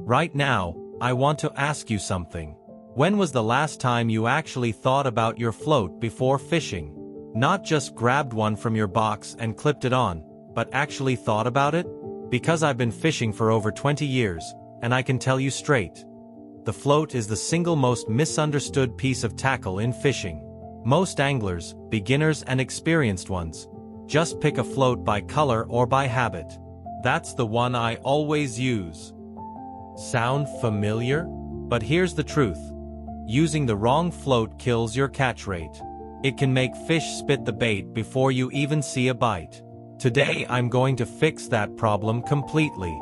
Right now, I want to ask you something. When was the last time you actually thought about your float before fishing? Not just grabbed one from your box and clipped it on, but actually thought about it? Because I've been fishing for over 20 years, and I can tell you straight. The float is the single most misunderstood piece of tackle in fishing. Most anglers, beginners and experienced ones, just pick a float by color or by habit. That's the one I always use. Sound familiar? But here's the truth. Using the wrong float kills your catch rate. It can make fish spit the bait before you even see a bite. Today I'm going to fix that problem completely.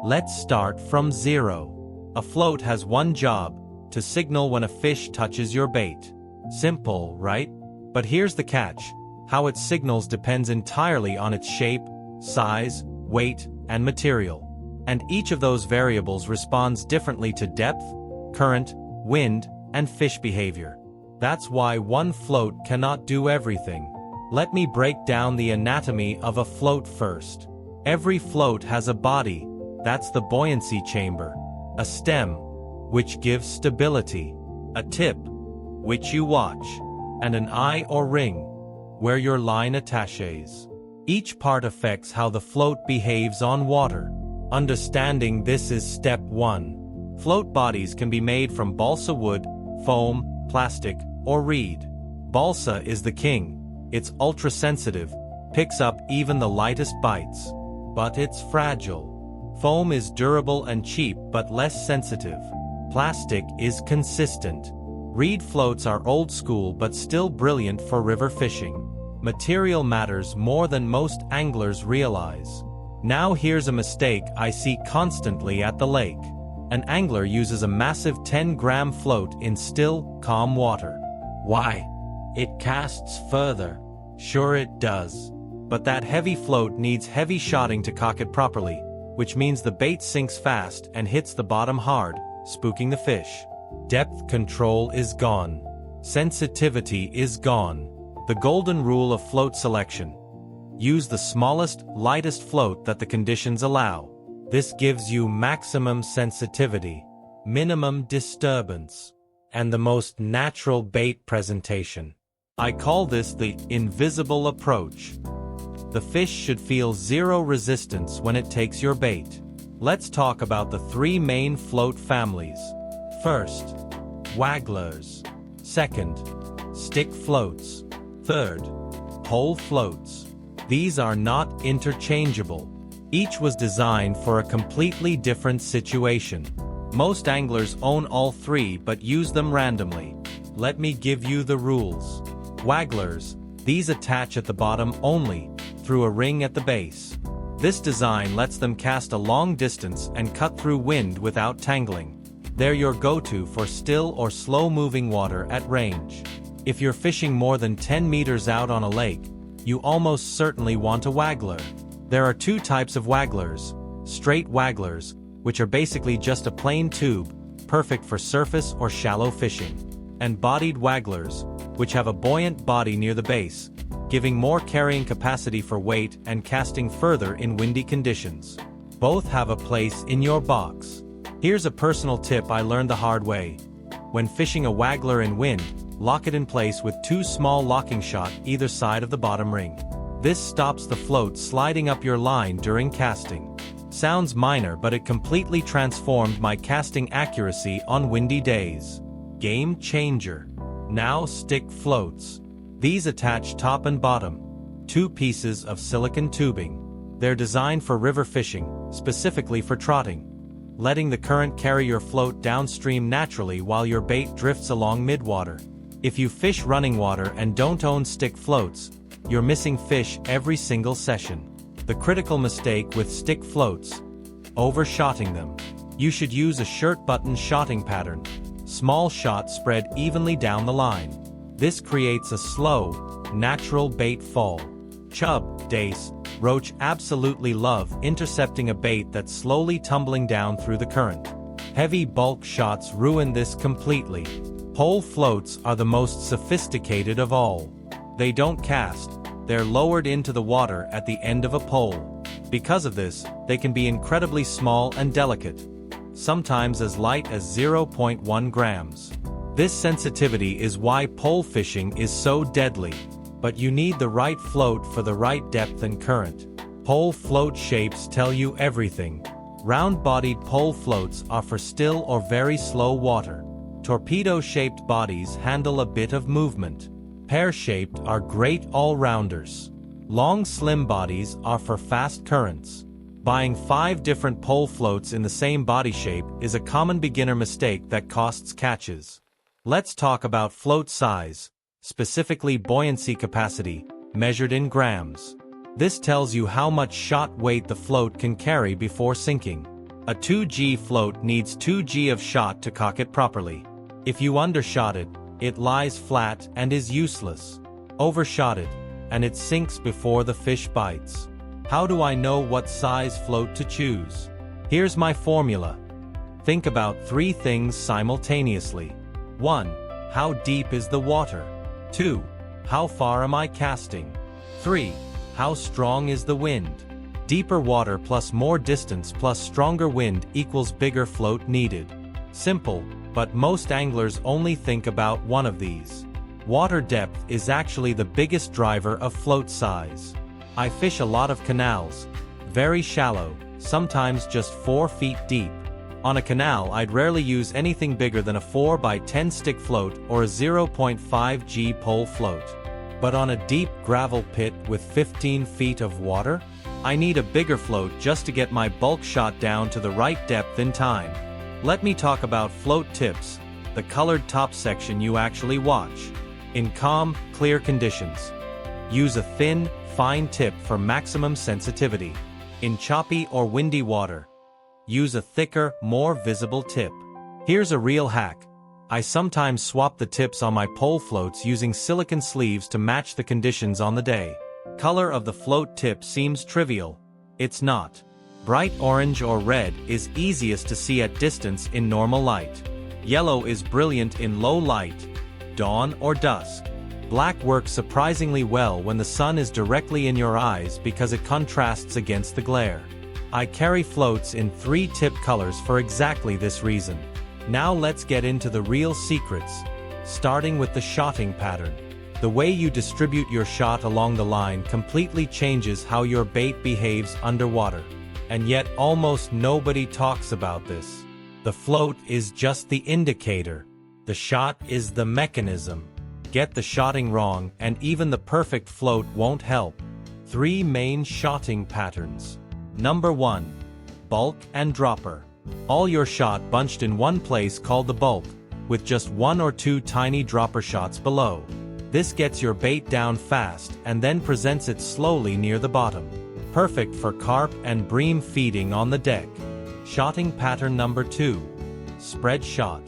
Let's start from zero. A float has one job: to signal when a fish touches your bait. Simple, right? But here's the catch. How it signals depends entirely on its shape, size, weight, and material. And each of those variables responds differently to depth, current, wind, and fish behavior. That's why one float cannot do everything. Let me break down the anatomy of a float first. Every float has a body, that's the buoyancy chamber, a stem, which gives stability, a tip, which you watch, and an eye or ring, where your line attaches. Each part affects how the float behaves on water. Understanding this is step 1. Float bodies can be made from balsa wood, foam, plastic, or reed. Balsa is the king. It's ultra-sensitive, picks up even the lightest bites. But it's fragile. Foam is durable and cheap but less sensitive. Plastic is consistent. Reed floats are old school but still brilliant for river fishing. Material matters more than most anglers realize. Now here's a mistake I see constantly at the lake. An angler uses a massive 10-gram float in still, calm water. Why? It casts further. Sure it does. But that heavy float needs heavy shotting to cock it properly, which means the bait sinks fast and hits the bottom hard, spooking the fish. Depth control is gone. Sensitivity is gone. The golden rule of float selection. Use the smallest, lightest float that the conditions allow. This gives you maximum sensitivity, minimum disturbance, and the most natural bait presentation. I call this the invisible approach. The fish should feel zero resistance when it takes your bait. Let's talk about the 3 main float families. First, wagglers. Second, stick floats. Third, pole floats. These are not interchangeable. Each was designed for a completely different situation. Most anglers own all 3 but use them randomly. Let me give you the rules. Wagglers. These attach at the bottom only, through a ring at the base. This design lets them cast a long distance and cut through wind without tangling. They're your go-to for still or slow-moving water at range. If you're fishing more than 10 meters out on a lake, you almost certainly want a waggler. There are 2 types of wagglers. Straight wagglers, which are basically just a plain tube, perfect for surface or shallow fishing. And bodied wagglers, which have a buoyant body near the base, giving more carrying capacity for weight and casting further in windy conditions. Both have a place in your box. Here's a personal tip I learned the hard way. When fishing a waggler in wind, lock it in place with 2 small locking shots either side of the bottom ring. This stops the float sliding up your line during casting. Sounds minor, but it completely transformed my casting accuracy on windy days. Game changer. Now stick floats. These attach top and bottom. 2 pieces of silicone tubing. They're designed for river fishing, specifically for trotting, letting the current carry your float downstream naturally while your bait drifts along midwater. If you fish running water and don't own stick floats, you're missing fish every single session. The critical mistake with stick floats: overshotting them. You should use a shirt button shotting pattern. Small shots spread evenly down the line. This creates a slow, natural bait fall. Chub, dace, roach absolutely love intercepting a bait that's slowly tumbling down through the current. Heavy bulk shots ruin this completely. Pole floats are the most sophisticated of all. They don't cast, they're lowered into the water at the end of a pole. Because of this, they can be incredibly small and delicate. sometimes as light as 0.1 grams. This sensitivity is why pole fishing is so deadly. But you need the right float for the right depth and current. Pole float shapes tell you everything. Round-bodied pole floats are for still or very slow water. Torpedo-shaped bodies handle a bit of movement. Pear-shaped are great all-rounders. Long slim bodies are for fast currents. Buying 5 different pole floats in the same body shape is a common beginner mistake that costs catches. Let's talk about float size, specifically buoyancy capacity, measured in grams. This tells you how much shot weight the float can carry before sinking. A 2G float needs 2G of shot to cock it properly. If you undershot it, it lies flat and is useless. Overshot it, and it sinks before the fish bites. How do I know what size float to choose? Here's my formula. Think about 3 things simultaneously. 1. How deep is the water? 2. How far am I casting? 3. How strong is the wind? Deeper water plus more distance plus stronger wind equals bigger float needed. Simple, but most anglers only think about one of these. Water depth is actually the biggest driver of float size. I fish a lot of canals, very shallow, sometimes just 4 feet deep. On a canal, I'd rarely use anything bigger than a 4 by 10 stick float or a 0.5 G pole float. But on a deep gravel pit with 15 feet of water, I need a bigger float just to get my bulk shot down to the right depth in time. Let me talk about float tips, the colored top section you actually watch. In calm, clear conditions, use a thin, fine tip for maximum sensitivity. In choppy or windy water, use a thicker, more visible tip. Here's a real hack. I sometimes swap the tips on my pole floats using silicone sleeves to match the conditions on the day. Color of the float tip seems trivial. It's not. Bright orange or red is easiest to see at distance in normal light. Yellow is brilliant in low light, dawn or dusk. Black works surprisingly well when the sun is directly in your eyes because it contrasts against the glare. I carry floats in 3 tip colors for exactly this reason. Now let's get into the real secrets, starting with the shotting pattern. The way you distribute your shot along the line completely changes how your bait behaves underwater. And yet almost nobody talks about this. The float is just the indicator. The shot is the mechanism. Get the shotting wrong and even the perfect float won't help. 3 main shotting patterns. Number 1. Bulk and dropper. All your shot bunched in one place called the bulk, with just 1 or 2 tiny dropper shots below. This gets your bait down fast and then presents it slowly near the bottom. Perfect for carp and bream feeding on the deck. Shotting pattern number 2. Spread shot.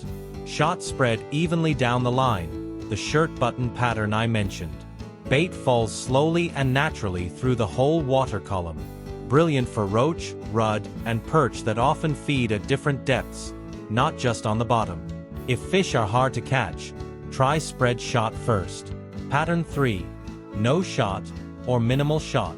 Shot spread evenly down the line, the shirt button pattern I mentioned. Bait falls slowly and naturally through the whole water column. Brilliant for roach, rudd, and perch that often feed at different depths, not just on the bottom. If fish are hard to catch, try spread shot first. Pattern 3. No shot, or minimal shot.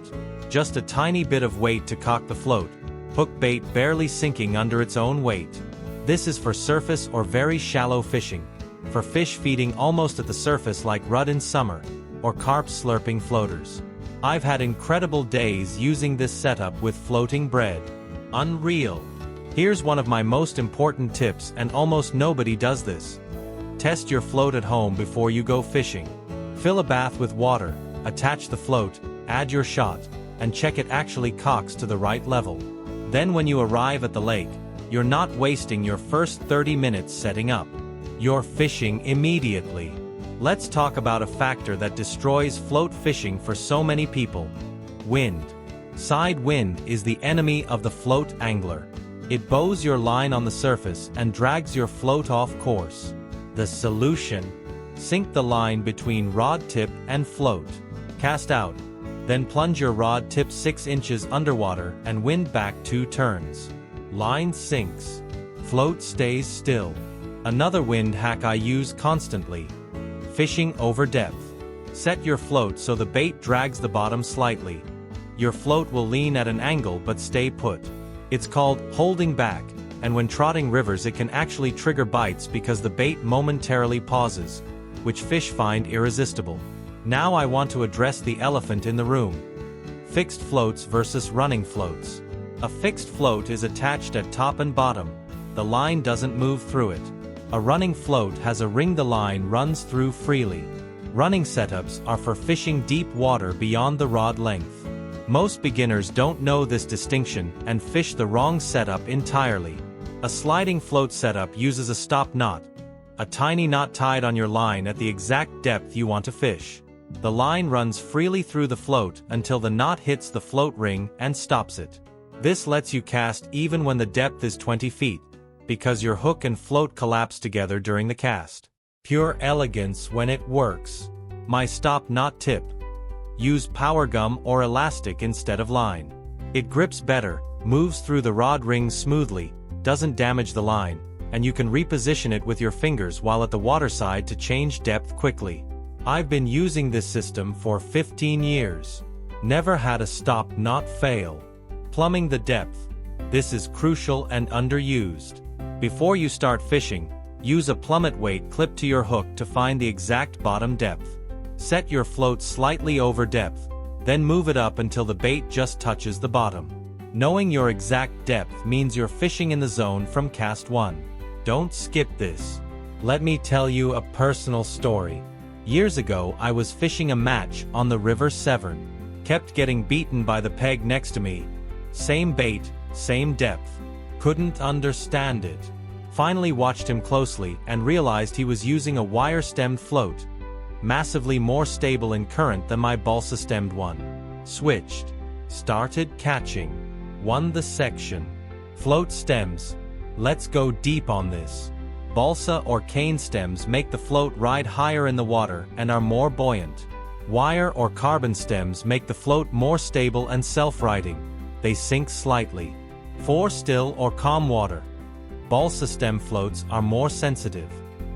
Just a tiny bit of weight to cock the float, hook bait barely sinking under its own weight. This is for surface or very shallow fishing, for fish feeding almost at the surface like rudd in summer, or carp slurping floaters. I've had incredible days using this setup with floating bread. Unreal. Here's one of my most important tips, and almost nobody does this. Test your float at home before you go fishing. Fill a bath with water, attach the float, add your shot, and check it actually cocks to the right level. Then when you arrive at the lake, you're not wasting your first 30 minutes setting up. You're fishing immediately. Let's talk about a factor that destroys float fishing for so many people. Wind. Side wind is the enemy of the float angler. It bows your line on the surface and drags your float off course. The solution? Sink the line between rod tip and float. Cast out. Then plunge your rod tip 6 inches underwater and wind back 2 turns. Line sinks. Float stays still. Another wind hack I use constantly. Fishing over depth. Set your float so the bait drags the bottom slightly. Your float will lean at an angle but stay put. It's called holding back, and when trotting rivers it can actually trigger bites because the bait momentarily pauses, which fish find irresistible. Now I want to address the elephant in the room. Fixed floats versus running floats. A fixed float is attached at top and bottom. The line doesn't move through it. A running float has a ring the line runs through freely. Running setups are for fishing deep water beyond the rod length. Most beginners don't know this distinction and fish the wrong setup entirely. A sliding float setup uses a stop knot, a tiny knot tied on your line at the exact depth you want to fish. The line runs freely through the float until the knot hits the float ring and stops it. This lets you cast even when the depth is 20 feet, because your hook and float collapse together during the cast. Pure elegance when it works. My stop knot tip. Use power gum or elastic instead of line. It grips better, moves through the rod rings smoothly, doesn't damage the line, and you can reposition it with your fingers while at the waterside to change depth quickly. I've been using this system for 15 years. Never had a stop knot fail. Plumbing the depth. This is crucial and underused. Before you start fishing, use a plummet weight clipped to your hook to find the exact bottom depth. Set your float slightly over depth, then move it up until the bait just touches the bottom. Knowing your exact depth means you're fishing in the zone from cast 1. Don't skip this. Let me tell you a personal story. Years ago I was fishing a match on the River Severn. Kept getting beaten by the peg next to me. Same bait, same depth. Couldn't understand it. Finally watched him closely and realized he was using a wire-stemmed float. Massively more stable in current than my balsa-stemmed one. Switched. Started catching. Won the section. Float stems. Let's go deep on this. Balsa or cane stems make the float ride higher in the water and are more buoyant. Wire or carbon stems make the float more stable and self-righting. They sink slightly. For still or calm water. Balsa stem floats are more sensitive.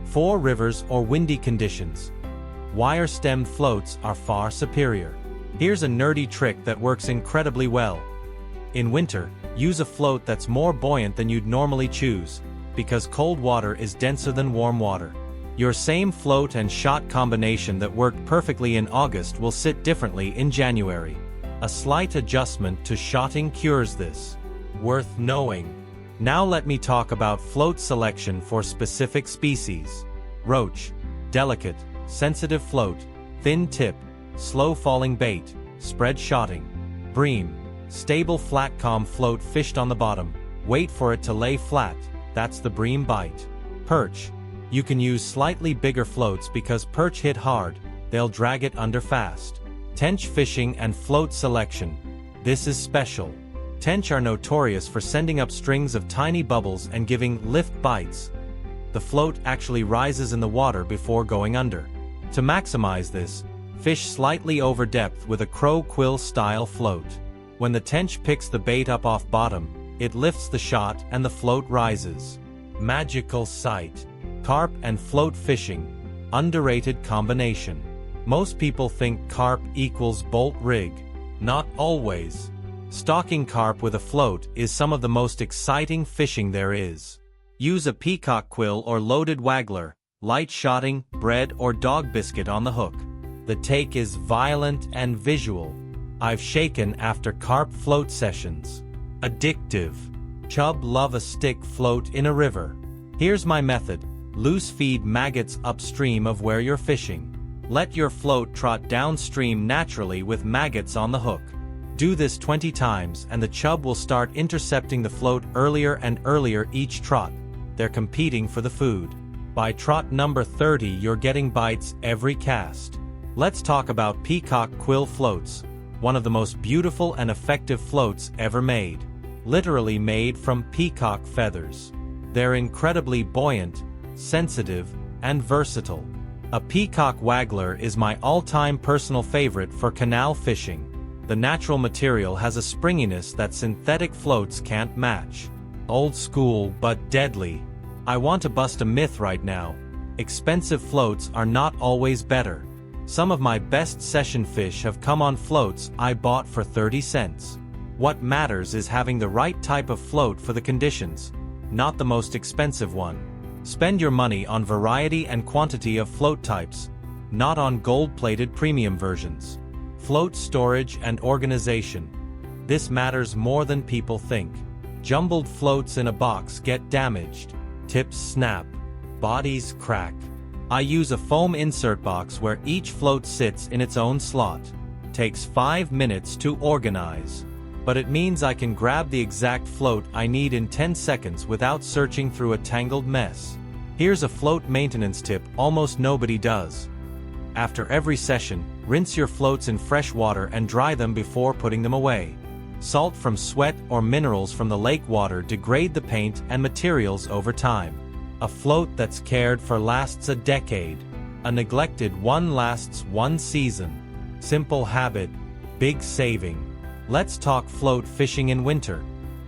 For rivers or windy conditions. Wire-stemmed floats are far superior. Here's a nerdy trick that works incredibly well. In winter, use a float that's more buoyant than you'd normally choose, because cold water is denser than warm water. Your same float and shot combination that worked perfectly in August will sit differently in January. A slight adjustment to shotting cures this. Worth knowing. Now let me talk about float selection for specific species. Roach. Delicate, sensitive float, thin tip, slow falling bait, spread shotting. Bream. Stable flat calm float fished on the bottom. Wait for it to lay flat. That's the bream bite. Perch. You can use slightly bigger floats because perch hit hard, they'll drag it under fast. Tench fishing and float selection. This is special. Tench are notorious for sending up strings of tiny bubbles and giving lift bites. The float actually rises in the water before going under. To maximize this, fish slightly over depth with a crow quill style float. When the tench picks the bait up off bottom, it lifts the shot and the float rises. Magical sight. Carp and float fishing. Underrated combination. Most people think carp equals bolt rig. Not always. Stalking carp with a float is some of the most exciting fishing there is. Use a peacock quill or loaded waggler, light shotting, bread or dog biscuit on the hook. The take is violent and visual. I've shaken after carp float sessions. Addictive. Chub love a stick float in a river. Here's my method. Loose feed maggots upstream of where you're fishing. Let your float trot downstream naturally with maggots on the hook. Do this 20 times and the chub will start intercepting the float earlier and earlier each trot. They're competing for the food. By trot number 30 you're getting bites every cast. Let's talk about peacock quill floats. One of the most beautiful and effective floats ever made. Literally made from peacock feathers. They're incredibly buoyant, sensitive, and versatile. A peacock waggler is my all-time personal favorite for canal fishing. The natural material has a springiness that synthetic floats can't match. Old school but deadly. I want to bust a myth right now. Expensive floats are not always better. Some of my best session fish have come on floats I bought for 30 cents. What matters is having the right type of float for the conditions. not the most expensive one. Spend your money on variety and quantity of float types, not on gold-plated premium versions. Float storage and organization. This matters more than people think. Jumbled floats in a box get damaged. Tips snap. Bodies crack. I use a foam insert box where each float sits in its own slot. Takes 5 minutes to organize. But it means I can grab the exact float I need in 10 seconds without searching through a tangled mess. Here's a float maintenance tip almost nobody does. After every session, rinse your floats in fresh water and dry them before putting them away. Salt from sweat or minerals from the lake water degrade the paint and materials over time. A float that's cared for lasts a decade. A neglected one lasts one season. Simple habit, big saving. Let's talk float fishing in winter.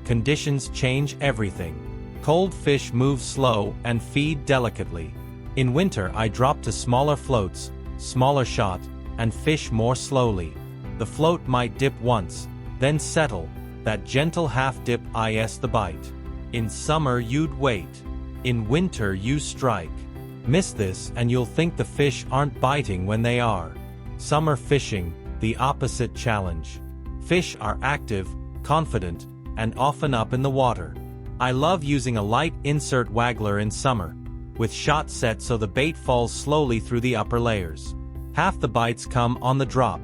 Conditions change everything. Cold fish move slow and feed delicately. In winter I drop to smaller floats, smaller shot, and fish more slowly. The float might dip once, then settle, that gentle half-dip is the bite. In summer you'd wait. In winter you strike. Miss this and you'll think the fish aren't biting when they are. Summer fishing, the opposite challenge. Fish are active, confident, and often up in the water. I love using a light insert waggler in summer, with shot set so the bait falls slowly through the upper layers. Half the bites come on the drop.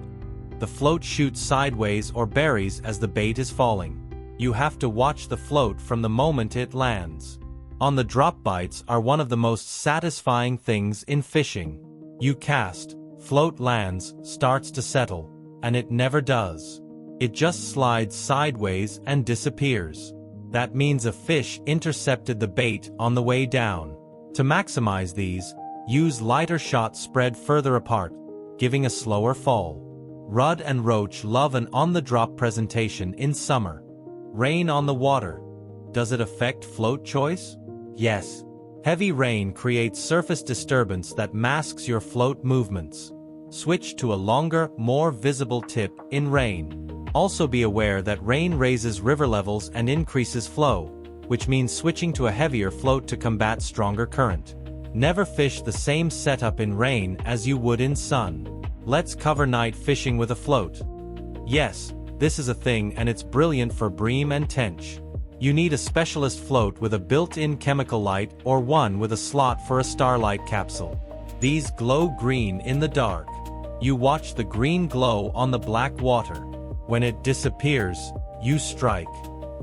The float shoots sideways or buries as the bait is falling. You have to watch the float from the moment it lands. On the drop bites are one of the most satisfying things in fishing. You cast, float lands, starts to settle, and it never does. It just slides sideways and disappears. That means a fish intercepted the bait on the way down. To maximize these, use lighter shots spread further apart, giving a slower fall. Rudd and Roach love an on-the-drop presentation in summer. Rain on the water. Does it affect float choice? Yes. Heavy rain creates surface disturbance that masks your float movements. Switch to a longer, more visible tip in rain. Also be aware that rain raises river levels and increases flow, which means switching to a heavier float to combat stronger current. Never fish the same setup in rain as you would in sun. Let's cover night fishing with a float. Yes, this is a thing and it's brilliant for bream and tench. You need a specialist float with a built-in chemical light or one with a slot for a starlight capsule. These glow green in the dark. You watch the green glow on the black water. When it disappears, you strike.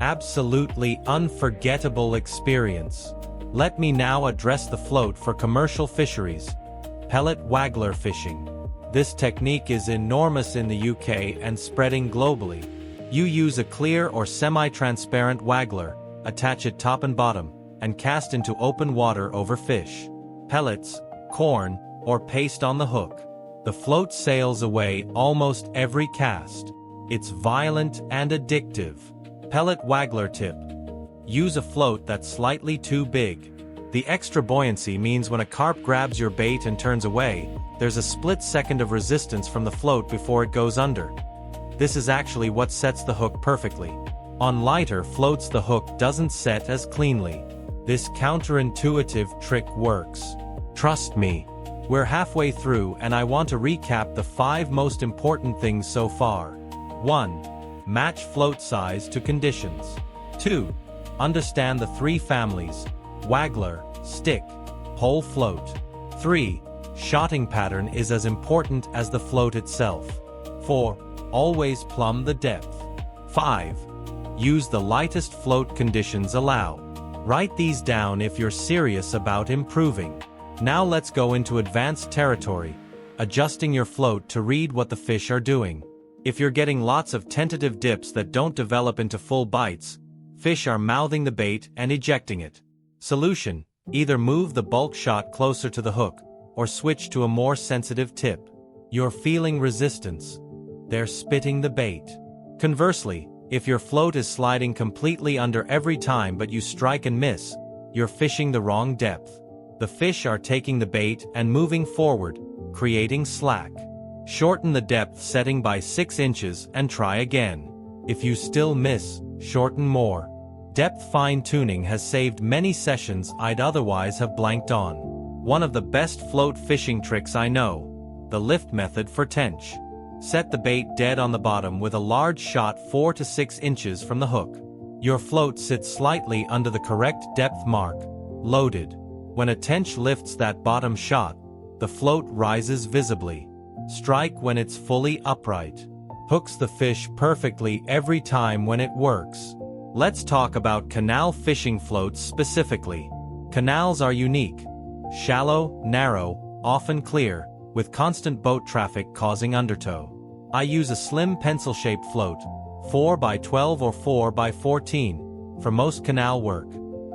Absolutely unforgettable experience. Let me now address the float for commercial fisheries. Pellet waggler fishing. This technique is enormous in the UK and spreading globally. You use a clear or semi-transparent waggler, attach it top and bottom, and cast into open water over fish. Pellets, corn, or paste on the hook. The float sails away almost every cast. It's violent and addictive. Pellet waggler tip. Use a float that's slightly too big. The extra buoyancy means when a carp grabs your bait and turns away, there's a split second of resistance from the float before it goes under. This is actually what sets the hook perfectly. On lighter floats the hook doesn't set as cleanly. This counterintuitive trick works. Trust me. We're halfway through and I want to recap the 5 most important things so far. 1. Match float size to conditions. 2. Understand the 3 families: waggler, stick, pole float. 3. Shotting pattern is as important as the float itself. 4. Always plumb the depth. 5. Use the lightest float conditions allow. Write these down if you're serious about improving. Now let's go into advanced territory, adjusting your float to read what the fish are doing. If you're getting lots of tentative dips that don't develop into full bites, fish are mouthing the bait and ejecting it. Solution: either move the bulk shot closer to the hook, or switch to a more sensitive tip. You're feeling resistance. They're spitting the bait. Conversely, if your float is sliding completely under every time but you strike and miss, you're fishing the wrong depth. The fish are taking the bait and moving forward, creating slack. Shorten the depth setting by 6 inches and try again. If you still miss, shorten more. depth fine-tuning has saved many sessions I'd otherwise have blanked on. One of the best float fishing tricks I know, the lift method for tench. Set the bait dead on the bottom with a large shot 4 to 6 inches from the hook. Your float sits slightly under the correct depth mark, loaded. When a tench lifts that bottom shot, the float rises visibly. Strike when it's fully upright. Hooks the fish perfectly every time when it works. Let's talk about canal fishing floats specifically. Canals are unique. Shallow, narrow, often clear, with constant boat traffic causing undertow. I use a slim pencil-shaped float, 4x12 or 4x14, for most canal work.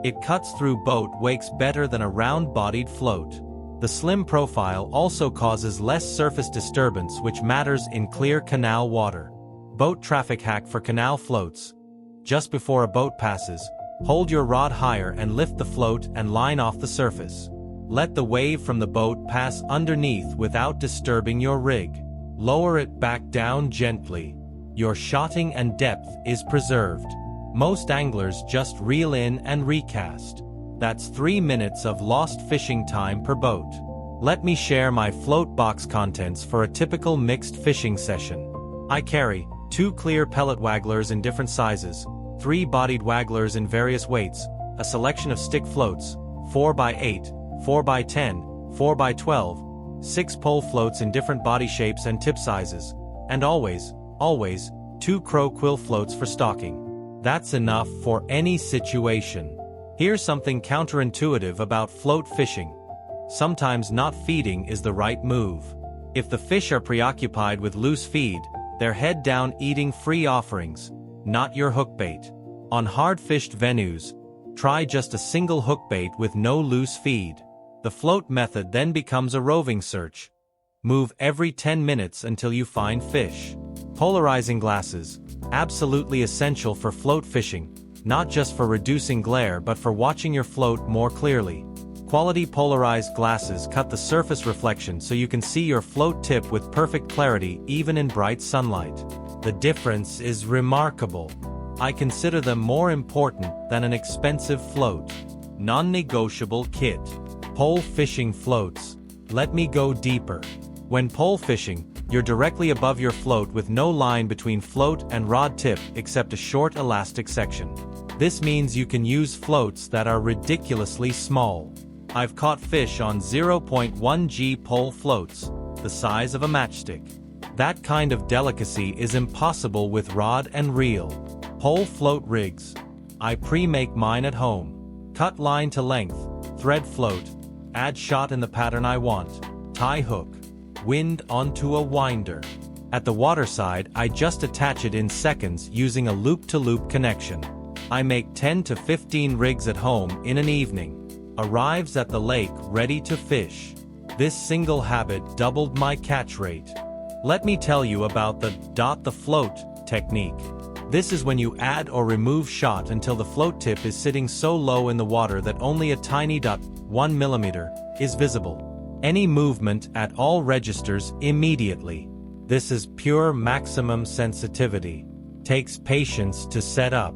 It cuts through boat wakes better than a round-bodied float. The slim profile also causes less surface disturbance, which matters in clear canal water. Boat traffic hack for canal floats. Just before a boat passes, hold your rod higher and lift the float and line off the surface. Let the wave from the boat pass underneath without disturbing your rig. Lower it back down gently. Your shotting and depth is preserved. Most anglers just reel in and recast. That's 3 minutes of lost fishing time per boat. Let me share my float box contents for a typical mixed fishing session. I carry 2 clear pellet wagglers in different sizes, 3 bodied wagglers in various weights, a selection of stick floats, 4x8, 4x10, 4x12, 6 pole floats in different body shapes and tip sizes, and always, 2 crow quill floats for stocking. That's enough for any situation. Here's something counterintuitive about float fishing. Sometimes not feeding is the right move. If the fish are preoccupied with loose feed, they're head down eating free offerings, not your hookbait. On hard-fished venues, try just a single hookbait with no loose feed. The float method then becomes a roving search. Move every 10 minutes until you find fish. Polarizing glasses, absolutely essential for float fishing, not just for reducing glare but for watching your float more clearly. Quality polarized glasses cut the surface reflection so you can see your float tip with perfect clarity even in bright sunlight. The difference is remarkable. I consider them more important than an expensive float. Non-negotiable kit. Pole fishing floats. Let me go deeper. When pole fishing, you're directly above your float with no line between float and rod tip except a short elastic section. This means you can use floats that are ridiculously small. I've caught fish on 0.1 G pole floats, the size of a matchstick. That kind of delicacy is impossible with rod and reel. Pole float rigs. I pre-make mine at home. Cut line to length, thread float, add shot in the pattern I want, tie hook, wind onto a winder. At the waterside, I just attach it in seconds using a loop-to-loop connection. I make 10 to 15 rigs at home in an evening. Arrives at the lake ready to fish. This single habit doubled my catch rate. Let me tell you about the dot the float technique. This is when you add or remove shot until the float tip is sitting so low in the water that only a tiny dot, 1 millimeter, is visible. Any movement at all registers immediately. This is pure maximum sensitivity. Takes patience to set up.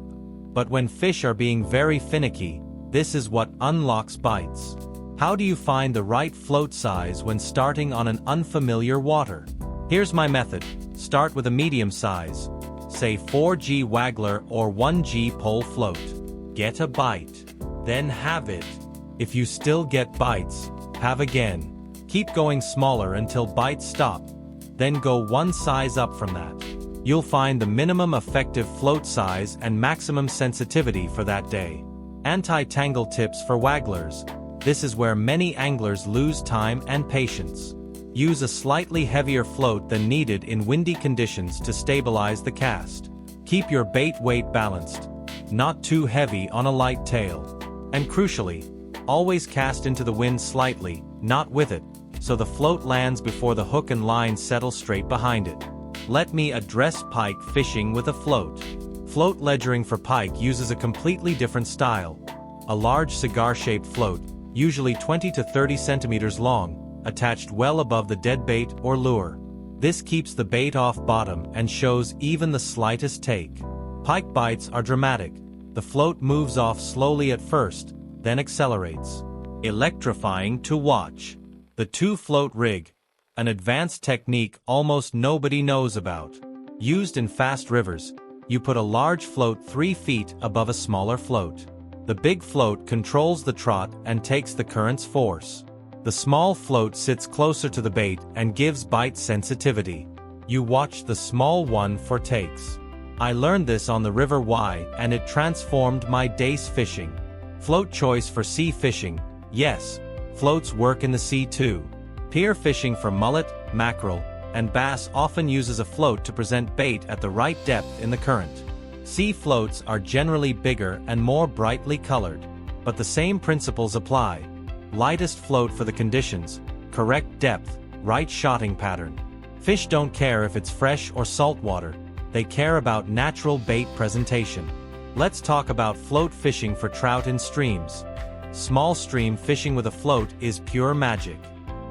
But when fish are being very finicky, this is what unlocks bites. How do you find the right float size when starting on an unfamiliar water? Here's my method. Start with a medium size, say 4G waggler or 1G pole float. Get a bite. Then have it. If you still get bites, have again. Keep going smaller until bites stop. Then go one size up from that. You'll find the minimum effective float size and maximum sensitivity for that day. Anti-tangle tips for wagglers. This is where many anglers lose time and patience. Use a slightly heavier float than needed in windy conditions to stabilize the cast. Keep your bait weight balanced. Not too heavy on a light tail. And crucially, always cast into the wind slightly, not with it, so the float lands before the hook and line settle straight behind it. Let me address pike fishing with a float. Float ledgering for pike uses a completely different style. A large cigar-shaped float, usually 20 to 30 centimeters long, attached well above the dead bait or lure. This keeps the bait off bottom and shows even the slightest take. Pike bites are dramatic. The float moves off slowly at first, then accelerates. Electrifying to watch. The two-float rig. An advanced technique almost nobody knows about. Used in fast rivers, you put a large float 3 feet above a smaller float. The big float controls the trot and takes the current's force. The small float sits closer to the bait and gives bite sensitivity. You watch the small one for takes. I learned this on the River Wye and it transformed my dace fishing. Float choice for sea fishing. Yes, floats work in the sea too. Pier fishing for mullet, mackerel, and bass often uses a float to present bait at the right depth in the current. Sea floats are generally bigger and more brightly colored, but the same principles apply. Lightest float for the conditions, correct depth, right shotting pattern. Fish don't care if it's fresh or saltwater, they care about natural bait presentation. Let's talk about float fishing for trout in streams. Small stream fishing with a float is pure magic.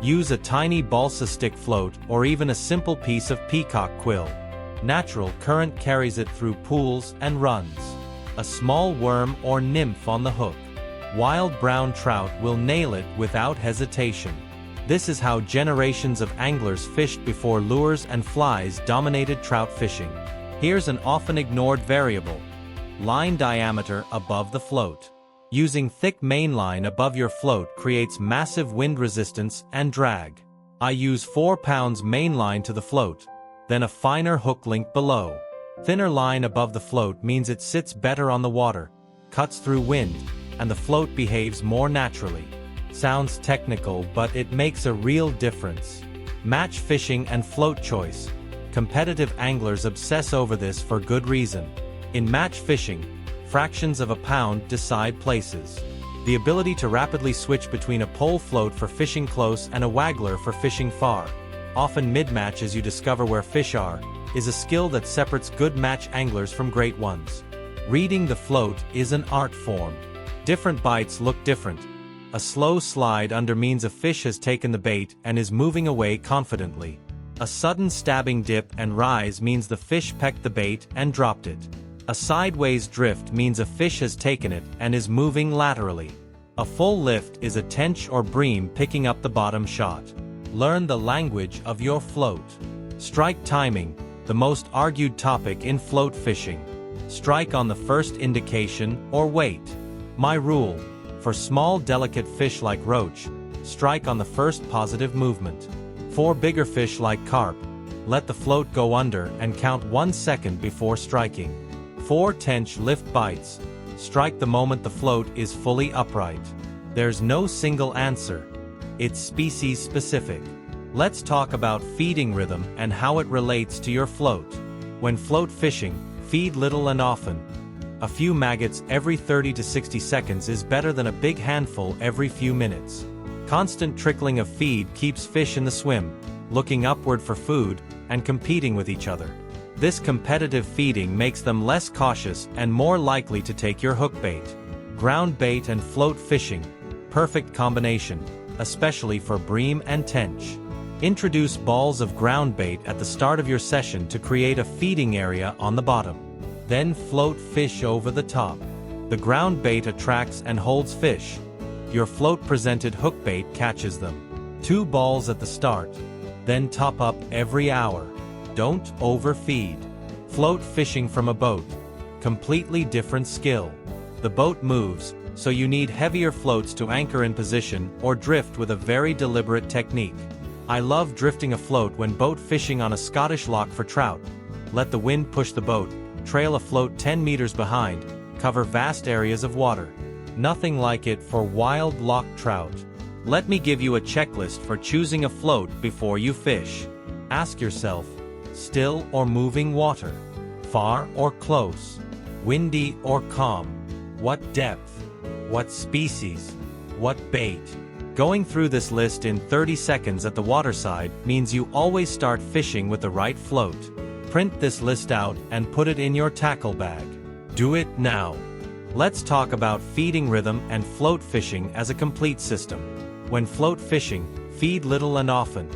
Use a tiny balsa stick float or even a simple piece of peacock quill. Natural current carries it through pools and runs. A small worm or nymph on the hook. Wild brown trout will nail it without hesitation. This is how generations of anglers fished before lures and flies dominated trout fishing. Here's an often ignored variable. Line diameter above the float. Using thick mainline above your float creates massive wind resistance and drag. I use 4 pounds mainline to the float, then a finer hook link below. Thinner line above the float means it sits better on the water, cuts through wind, and the float behaves more naturally. Sounds technical, but it makes a real difference. Match fishing and float choice. Competitive anglers obsess over this for good reason. In match fishing, fractions of a pound decide places. The ability to rapidly switch between a pole float for fishing close and a waggler for fishing far, often mid-match as you discover where fish are, is a skill that separates good match anglers from great ones. Reading the float is an art form. Different bites look different. A slow slide under means a fish has taken the bait and is moving away confidently. A sudden stabbing dip and rise means the fish pecked the bait and dropped it. A sideways drift means a fish has taken it and is moving laterally. A full lift is a tench or bream picking up the bottom shot. Learn the language of your float. Strike timing, the most argued topic in float fishing. Strike on the first indication or wait. My rule: for small delicate fish like roach, strike on the first positive movement. For bigger fish like carp, let the float go under and count 1 second before striking. For tench lift bites, strike the moment the float is fully upright. There's no single answer. It's species specific. Let's talk about feeding rhythm and how it relates to your float. When float fishing, feed little and often. A few maggots every 30 to 60 seconds is better than a big handful every few minutes. Constant trickling of feed keeps fish in the swim, looking upward for food, and competing with each other. This competitive feeding makes them less cautious and more likely to take your hook bait. Ground bait and float fishing. Perfect combination, especially for bream and tench. Introduce balls of ground bait at the start of your session to create a feeding area on the bottom. Then float fish over the top. The ground bait attracts and holds fish. Your float-presented hook bait catches them. 2 balls at the start. Then top up every hour. Don't overfeed. Float fishing from a boat. Completely different skill. The boat moves, so you need heavier floats to anchor in position or drift with a very deliberate technique. I love drifting a float when boat fishing on a Scottish loch for trout. Let the wind push the boat, trail a float 10 meters behind, cover vast areas of water. Nothing like it for wild loch trout. Let me give you a checklist for choosing a float before you fish. Ask yourself, still or moving water? Far or close? Windy or calm? What depth? What species? What bait? Going through this list in 30 seconds at the waterside means you always start fishing with the right float. Print this list out and put it in your tackle bag. Do it now. Let's talk about feeding rhythm and float fishing as a complete system. When float fishing, feed little and often.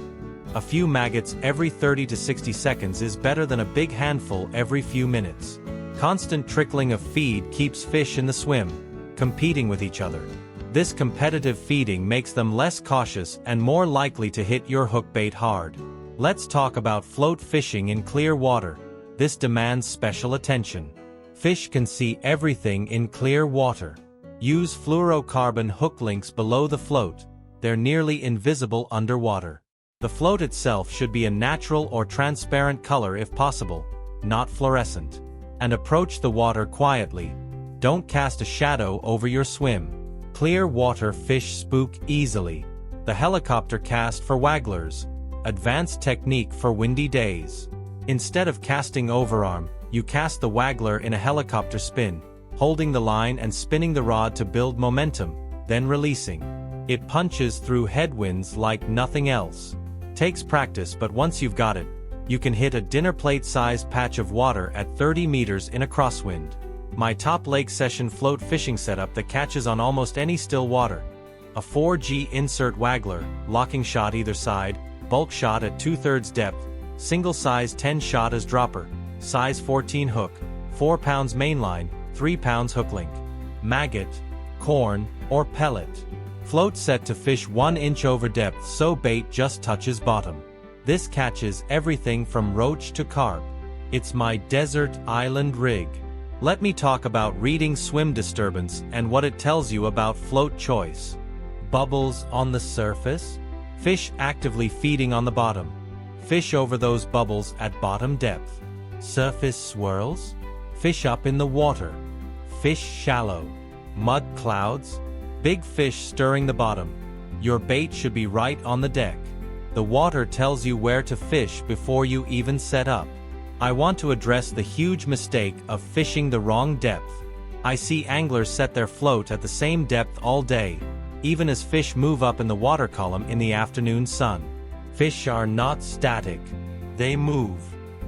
A few maggots every 30 to 60 seconds is better than a big handful every few minutes. Constant trickling of feed keeps fish in the swim, competing with each other. This competitive feeding makes them less cautious and more likely to hit your hook bait hard. Let's talk about float fishing in clear water. This demands special attention. Fish can see everything in clear water. Use fluorocarbon hook links below the float. They're nearly invisible underwater. The float itself should be a natural or transparent color if possible, not fluorescent. And approach the water quietly. Don't cast a shadow over your swim. Clear water fish spook easily. The helicopter cast for wagglers. Advanced technique for windy days. Instead of casting overarm, you cast the waggler in a helicopter spin, holding the line and spinning the rod to build momentum, then releasing. It punches through headwinds like nothing else. Takes practice, but once you've got it, you can hit a dinner plate-sized patch of water at 30 meters in a crosswind. My top lake session float fishing setup that catches on almost any still water. A 4G insert waggler, locking shot either side, bulk shot at 2/3 depth, single size 10 shot as dropper, size 14 hook, 4 pounds mainline, 3 pounds hook link. Maggot, corn, or pellet. Float set to fish 1 inch over depth so bait just touches bottom. This catches everything from roach to carp. It's my desert island rig. Let me talk about reading swim disturbance and what it tells you about float choice. Bubbles on the surface? Fish actively feeding on the bottom. Fish over those bubbles at bottom depth. Surface swirls? Fish up in the water. Fish shallow. Mud clouds? Big fish stirring the bottom. Your bait should be right on the deck. The water tells you where to fish before you even set up. I want to address the huge mistake of fishing the wrong depth. I see anglers set their float at the same depth all day, even as fish move up in the water column in the afternoon sun. Fish are not static. They move.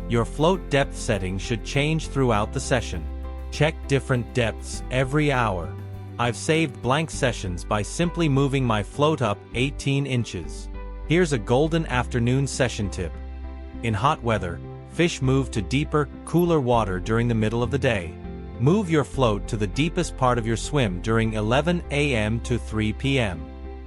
Your float depth setting should change throughout the session. Check different depths every hour. I've saved blank sessions by simply moving my float up 18 inches. Here's a golden afternoon session tip. In hot weather, fish move to deeper, cooler water during the middle of the day. Move your float to the deepest part of your swim during 11 a.m. to 3 p.m.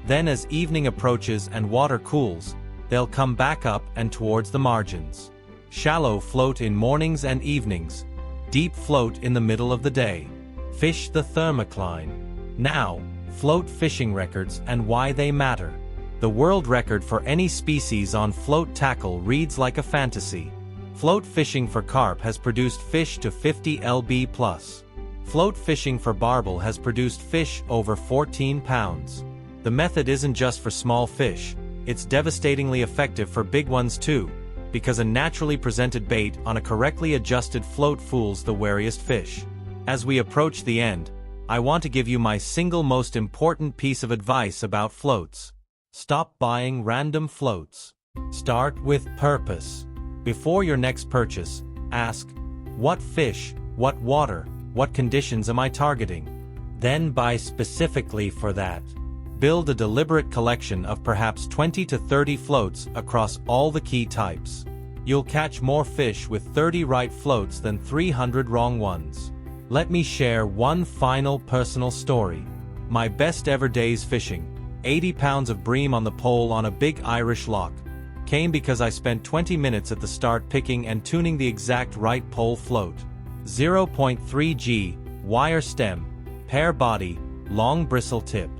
Then as evening approaches and water cools, they'll come back up and towards the margins. Shallow float in mornings and evenings. Deep float in the middle of the day. Fish the thermocline. Now, float fishing records and why they matter. The world record for any species on float tackle reads like a fantasy. Float fishing for carp has produced fish to 50 lb+. Float fishing for barbel has produced fish over 14 pounds. The method isn't just for small fish, it's devastatingly effective for big ones too, because a naturally presented bait on a correctly adjusted float fools the wariest fish. As we approach the end, I want to give you my single most important piece of advice about floats. Stop buying random floats. Start with purpose. Before your next purchase, ask, what fish, what water, what conditions am I targeting? Then buy specifically for that. Build a deliberate collection of perhaps 20 to 30 floats across all the key types. You'll catch more fish with 30 right floats than 300 wrong ones. Let me share one final personal story. My best ever days fishing, 80 pounds of bream on the pole on a big Irish loch, came because I spent 20 minutes at the start picking and tuning the exact right pole float. 0.3 G, wire stem, pear body, long bristle tip.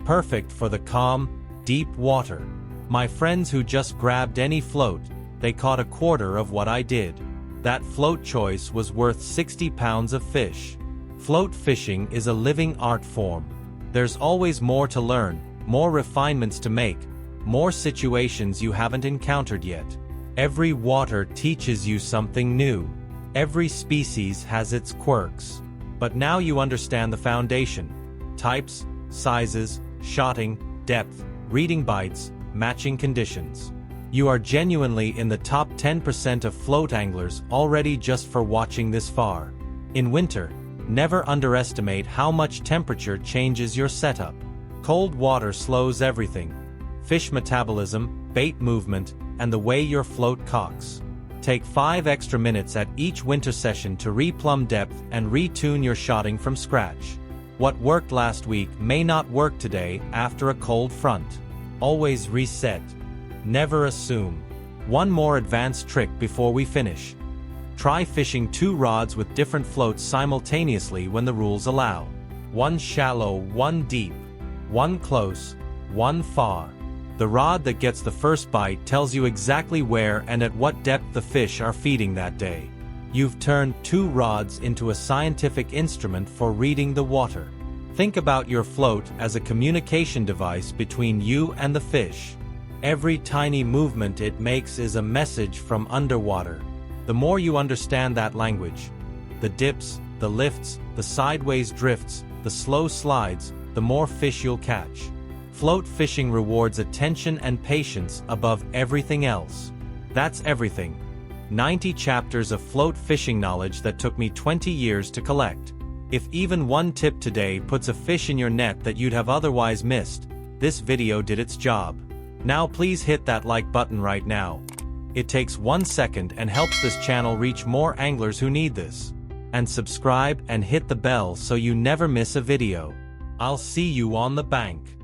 Perfect for the calm, deep water. My friends who just grabbed any float, they caught a quarter of what I did. That float choice was worth 60 pounds of fish. Float fishing is a living art form. There's always more to learn, more refinements to make, more situations you haven't encountered yet. Every water teaches you something new. Every species has its quirks. But now you understand the foundation. Types, sizes, shotting, depth, reading bites, matching conditions. You are genuinely in the top 10% of float anglers already just for watching this far. In winter, never underestimate how much temperature changes your setup. Cold water slows everything. Fish metabolism, bait movement, and the way your float cocks. Take 5 extra minutes at each winter session to replumb depth and retune your shotting from scratch. What worked last week may not work today after a cold front. Always reset. Never assume. One more advanced trick before we finish. Try fishing 2 rods with different floats simultaneously when the rules allow. One shallow, one deep. One close, one far. The rod that gets the first bite tells you exactly where and at what depth the fish are feeding that day. You've turned 2 rods into a scientific instrument for reading the water. Think about your float as a communication device between you and the fish. Every tiny movement it makes is a message from underwater. The more you understand that language, the dips, the lifts, the sideways drifts, the slow slides, the more fish you'll catch. Float fishing rewards attention and patience above everything else. That's everything. 90 chapters of float fishing knowledge that took me 20 years to collect. If even one tip today puts a fish in your net that you'd have otherwise missed, this video did its job. Now please hit that like button right now. It takes 1 second and helps this channel reach more anglers who need this. And subscribe and hit the bell so you never miss a video. I'll see you on the bank.